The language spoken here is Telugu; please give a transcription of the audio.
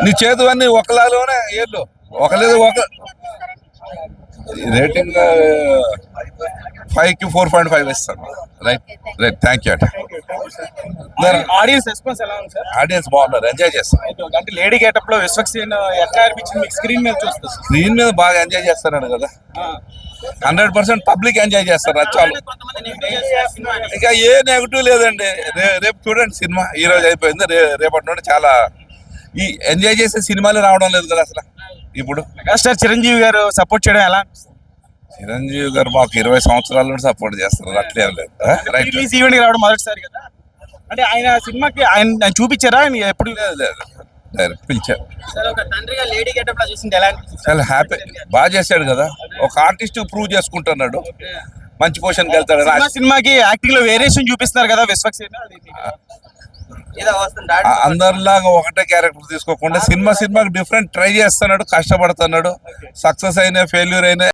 నీ చేతువన్నీ ఒకలాలోనే ఏళ్ళు ఒకలేదు ఒక రేటింగ్ 5కి 4.5 ఇస్తాను. రైట్ రైట్ థ్యాంక్ యూ అండి. ఆడియన్స్ రెస్పాన్స్ ఎలా ఉంది సార్? ఆడియన్స్ బాగున్నారు, ఎంజాయ్ చేస్తారు. అంటే లేడీ గెటప్ లో విశ్వక్సేన్ ఎట్లా అనిపించింది మీకు స్క్రీన్ మీద చూస్తే? స్క్రీన్ మీద బాగా ఎంజాయ్ చేస్తున్నాడు కదా, 100% పబ్లిక్ ఎంజాయ్ చేస్తారు, అది చాలు. ఇంకా ఏ నెగిటివ్ లేదండి. రేపు చూడండి సినిమా, ఈ రోజు అయిపోయింది, రేపటి నుండి చాలా ఈ ఎంజాయ్ చేసే సినిమాలు రావడం లేదు కదా అసలు ఇప్పుడు. మెగాస్టార్ చిరంజీవి గారు సపోర్ట్ చేయడం ఎలా? చిరంజీవి గారు మాకు 20 సంవత్సరాల నుండి సపోర్ట్ చేస్తారు, అట్లేం లేదు. రైట్, రిలీజ్ ఈవెంట్ రావడం మొదటిసారి కదా, అంటే ఆయన సినిమాకి ఆయన చూపించారా ఎప్పుడు? లేదు లేదు, డైరెక్ట్ పిలిచారు. ఒక తండ్రిగా లేడీ గెటప్ లో చూసింది ఎలా? చాలా హ్యాపీ, బాగా చేశాడు కదా, ఒక ఆర్టిస్ట్ ప్రూవ్ చేసుకుంటున్నాడు, మంచి పొజిషన్కి వెళ్తాడు. సినిమాకి యాక్టింగ్ లో వేరియేషన్ చూపిస్తున్నారు కదా విశ్వక్సేన్, అందరిలాగా ఒకటే క్యారెక్టర్ తీసుకోకుండా సినిమాకి డిఫరెంట్ ట్రై చేస్తున్నాడు, కష్టపడుతున్నాడు. సక్సెస్ అయినా ఫెయిల్యూర్ అయినా